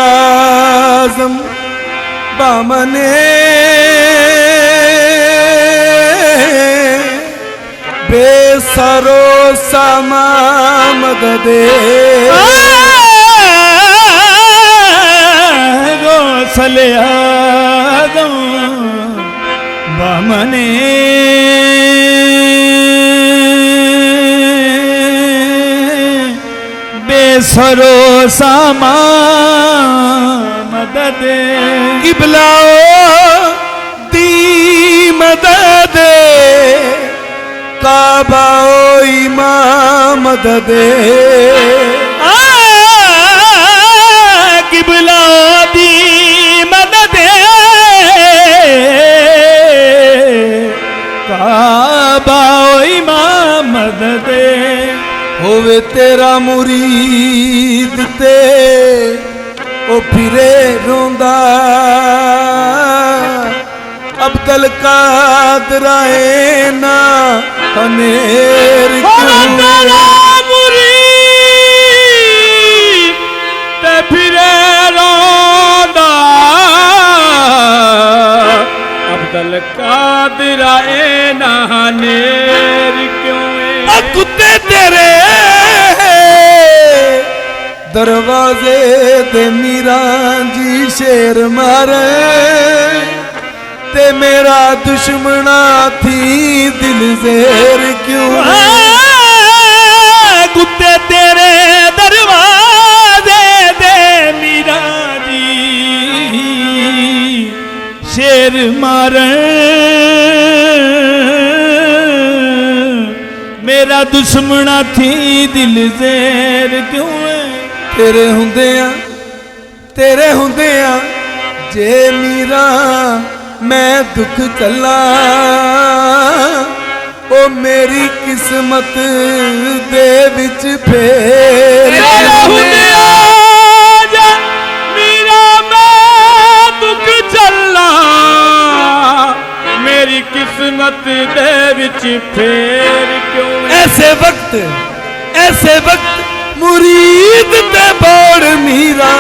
आज़म बामने बेसरो सामा मददे गौसले आज़म बामने बेसरो सामा मदद किबलाओ दी मदद काबाओ इमाम मदद किबलाओ दी मदद काबाओ इमाम मदद होवे तेरा मुरीद ते ओ फिरे रोंदा अब्दुल कादर आए ना हनेर तेरा मुरीद ते फिरे रोंदा अब्दुल कादर आए ना हनेर क्यों कुत्ते तेरे दरवाजे ते मीरा जी शेर मारे ते मेरा दुश्मना थी दिल ज़ेर क्यों कुत्ते तेरे दरवाजे दे मीरा जी शेर मारे मेरा दुश्मना थी दिल ज़ेर क्यों है तेरे हुंदियां जे मीरा मैं दुख चला ओ मेरी किस्मत दे विच फेर तेरे हुंदियां जे मीरा मैं दुख चला मेरी किस्मत दे विच फेर क्यों ऐसे वक्त मुरीद ते बोड़ मीरा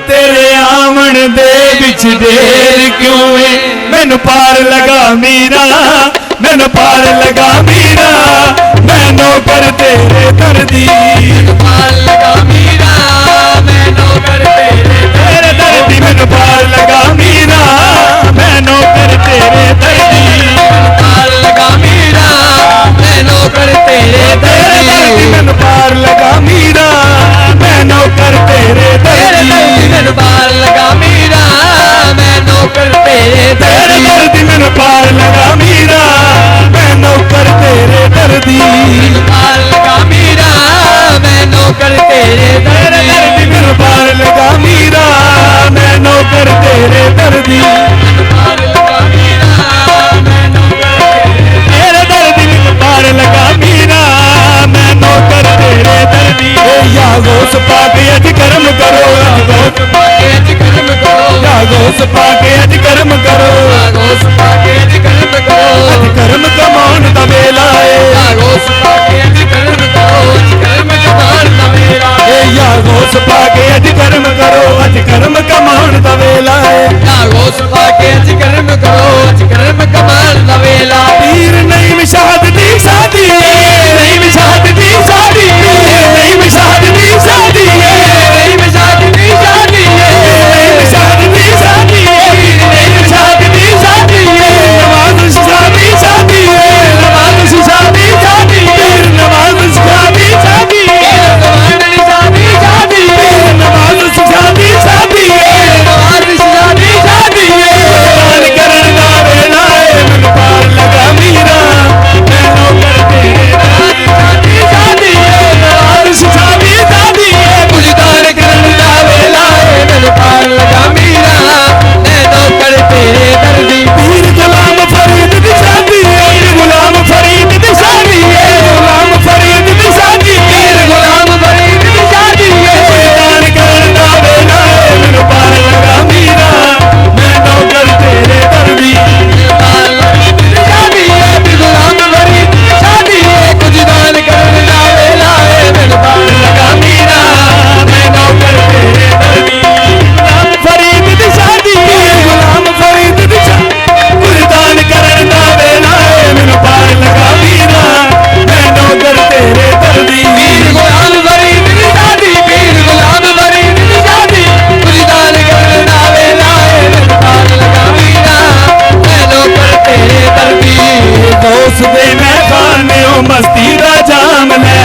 तेरे आवन दे विच देर क्यों है मैनू पार लगा मीरा मैनू पार लगा मीरा मैं नौकर तेरे दर्दी पार लगा मीरा मैं नौकर तेरे दर्दी मैनू पार लगा मीरा मैं नौकर तेरे दर्दी पार लगा मीरा मैं नौकर तेरे दर्दी मैनू पार लगा मीरा मैं नौकर तेरे दर्दी मैनू पार लगा मीरा मैं नौकर तेरे दर्दी मैनू पार लगा मीरा मैं नौकर तेरे दर्दी पार लगा मीरा ਮਸਤੀ ਦਾ ਜਾਮ ਲੈ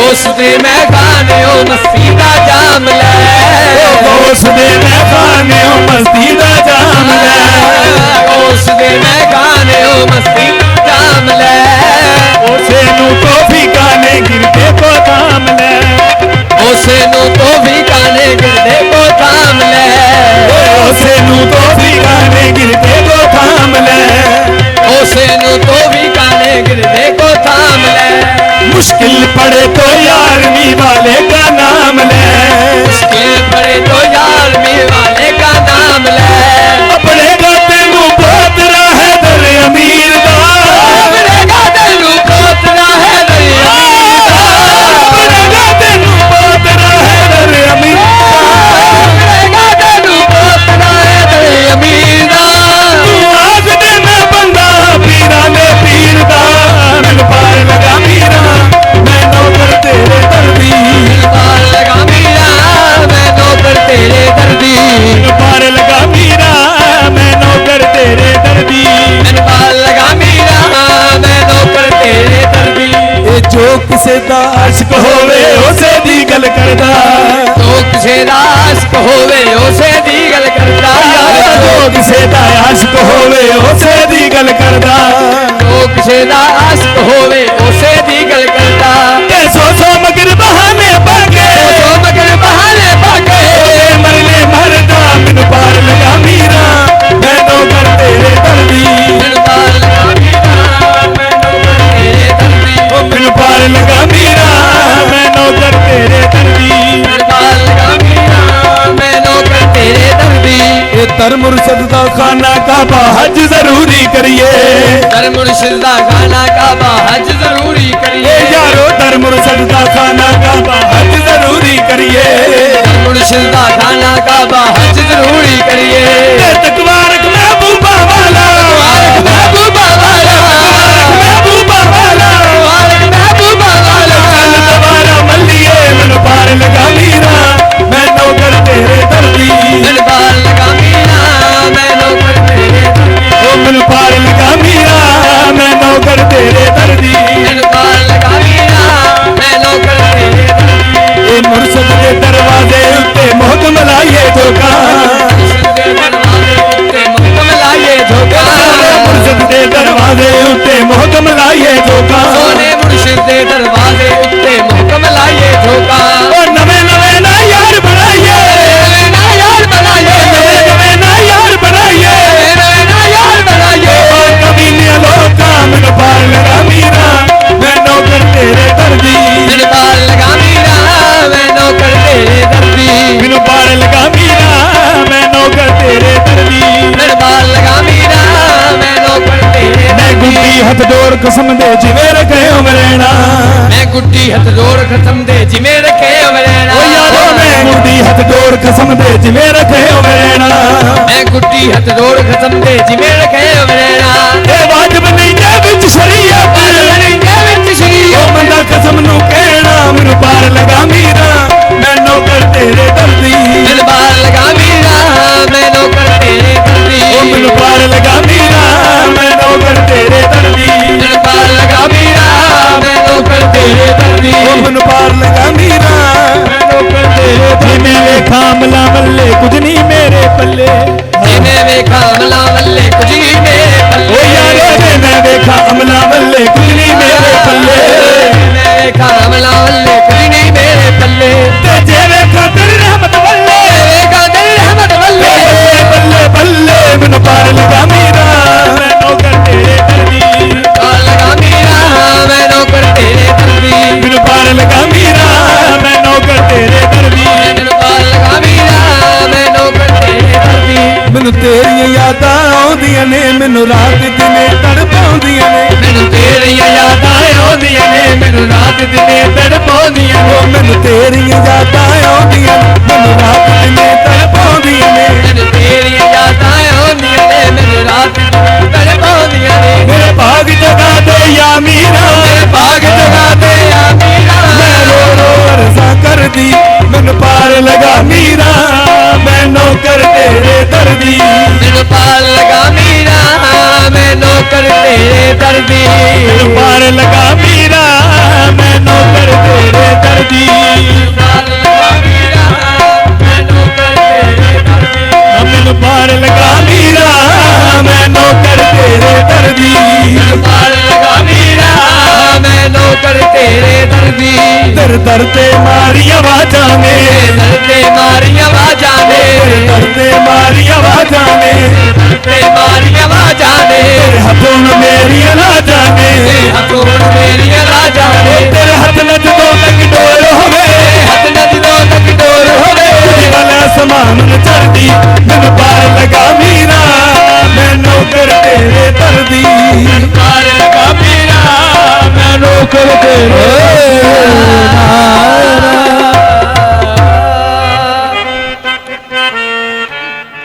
ਉਸ ਦੇ ਮੈਦਾਨੇ ਉਹ ਮਸਤੀ ਦਾ ਜਾਮ ਲੈ ਉਸ ਦੇ ਮੈਦਾਨੇ ਉਹ ਮਸਤੀ ਦਾ ਜਾਮ ਲੈ ਉਸ ਦੇ ਮੈਦਾਨੇ ਉਹ ਮਸਤੀ ਦਾ ਜਾਮ ਲੈ ਉਸੇ ਨੂੰ ਤੋਫੀਕਾਂ ਨੇ ਗਿਰਦੇ ਕੋ ਥਾਮ ਲੈ ਉਸੇ ਨੂੰ ਤੋਂ ਵੀ ਗਾਣੇ ਗਿਰਦੇ ਕੋ ਥਾਮ ਲੈ ਉਸੇ ਨੂੰ ਤੋਫੀਕਾਂ ਨੇ ਗਿਰਦੇ ਕੋ ਥਾਮ ਲੈ ਉਸੇ ਨੂੰ ਤੋਂ ਵੀ ਗਾਣੇ ਗਿਰਦੇ ਕੋ ਥਾਮ ਲੈ मुश्किल पड़े तो यारवी वाले का नाम ले मुश्किल पड़े तो यारवी वाले का नाम ले अपने गाते नू पोतरा है दर अमीर दा अपने गाते नू पोतरा है दर अमीर दा अपने गाते नू पोतरा है दर अमीर अपने गाते नू पोतरा है दर अमीर दा तू आज दे मैं बंदा पीरा ने पीर दा मैनू पार लगा मीरा मैं नौकर तेरे दर्दी पार लगा मीरा मैं नौकर तेरे दर्दी मैनू पार लगा मीरा मैं नौकर तेरे दर्दी मैनू पार लगा मीरा मैं नौकर तेरे दर्दी ਇਹ ਜੋ ਕਿਸੇ ਦਾ आशिक होवे उसे दी गल करदा तो किसे दा आशिक होवे उसे दी गल करदा जो किसे दा आशिक होवे उसे दी गल करदा तो किसे दा आशिक होवे उसे दी गल करदा ते सो मगर बहाने पाके तो मगर बहाने पाके मरने मरदा मैनू पार लगा मीरा मैं नौकर तेरे दर्दी मैनू पार लगा मीरा मैं नौकर तेरे दर्दी मैनू पार लगा मीरा मैं नौकर तेरे दर्दी मैनू पार लगा मीरा मैं नौकर तेरे दर्दी ਇਹ ਧਰਮ ਮੁਰਸ਼ਦ ਦਾ खाना काबा हज जरूरी करिए दर मुर्शिद दा खाना काबा हज जरूरी ए करिए यारो दर मुर्शद दा खाना काबा हज जरूरी करिए दर मुर्शिद दा खाना काबा हज जरूरी करिए ते तकवारक महबूबा वाला महबूबा वाला महबूबा वाला महबूबा वाला चल दवारा मल्लिए मैनू पार लगा मीरा मैं नौकर तेरे दर्दी मैनू पार लगा मीरा मैं नौकर तेरे दर्दी ओ मैनू पार लगा मीरा मैं नौकर तेरे दर्दी मैनू पार लगा मीरा मैं नौकर तेरे दर्दी ए मुर्शद दे दरवाजे उत्ते मोहकम लाइए धोखा मुर्शिद दे दरवाजे उत्ते मुहकम लाइए धोखा मुर्शद दे दरवाजे उत्ते मोहकम लाइए धोखा सोने मुर्शिद दे दरवाजे उत्ते मुहकम लाइए धोखा ओ नवे नवे ना यार बनाइए ना यार बनाइए नवे नवे ना यार बनाइए ना यार बनाइए और कमीने लोका मैनू पार लगा मीरा मैं नौकर तेरे दर्दी मैनू पार लगा मीरा मैं नौकर तेरे दर्दी मैनू पार लगा मीरा मैं नौकर तेरे दर्दी मैनू पार लगा मीरा मैं नौकर तेरे मैं दर्दी गुड्डी हथ जोड़ कसम दे जिवें रखे उमरेना मैं गुड्डी हथ जोड़ खत्म दे जिमें रखे अमरेना ओ यारो मैं गुड्डी हथ जोड़ कसम दे जिवें रखे उमरेना मैं गुड्डी हथ जोड़ खत्म दे जिमें रखे अमरेना ए वाजिब नहीं जे विच शरीयत ओ बंदा कसम नू कहना मैनू पार लगा मीरा मैं नौकर तेरे दर्दी मैनू पार लगा मीरा मैं नौकर तेरे दर्दी ओ मैनू पार लगा मीरा मैं नौकर तेरे दर्दी मैनू पार लगा मीरा मैं नौकर तेरे दर्दी ਉਹ ਮੈਨੂੰ ਪਾਰ ਲਗਾ ਮੀਰਾ मैं नौकर तेरे जिमें वेखा अमला मल्ले कुछ नहीं मेरे पल्ले जिमें वेखा अमला मल्ले कुछ नहीं मेरे ओ पल्ले यार ਦਰਦੀ ਪਾਰ ਲਗਾ ਮੀਰਾ ਮੈਂ ਨੌਕਰ ਤੇਰੇ ਦਰਦੀ ਦਰ ਦਰ ਤੇ ਮਾਰੀ ਆਵਾਜ਼ਾਂ ਨੇ ਦਰ ਤੇ ਮਾਰੀਆਂ ਆਵਾਜ਼ਾਂ ਨੇ ਦਰ ਤੇ ਮਾਰੀ ਆਵਾਜ਼ਾਂ ਨੇ ਦਰ ਤੇ ਮਾਰੀਆਂ ਆਵਾਜ਼ਾਂ ਨੇ ਤੇਰੇ ਹੱਥੋਂ ਮੇਰੀਆਂ ਲਾਜਾਂ ਨੇ ਹੱਥੋਂ ਮੇਰੀਆਂ ਰਾਜਾਂ ਨੇ ਤੇਰੇ ਹੱਥ ਨਾਲ ਜਦੋਂ ਤੱਕ ਡੋਰ ਹੋਵੇ ਹੱਥ ਨਾਲ ਜਦੋਂ ਤੱਕ ਡੋਰ ਹੋਵੇ ਤੁਝੀ ਵਾਲਾ ਸਮਾਨ ਨੂੰ ਚੜਦੀ ਮੈਨੂੰ ਪਾਰ ਲਗਾ ਮੀਰਾ ਮੈਂ ਨੌਕਰ ਤੇਰੇ ਦਰਦੀ ਪਾਰ ਲਗਾ ਮੀਰਾ ਮੈਂ ਨੌਕਰ ਤੇਰੇ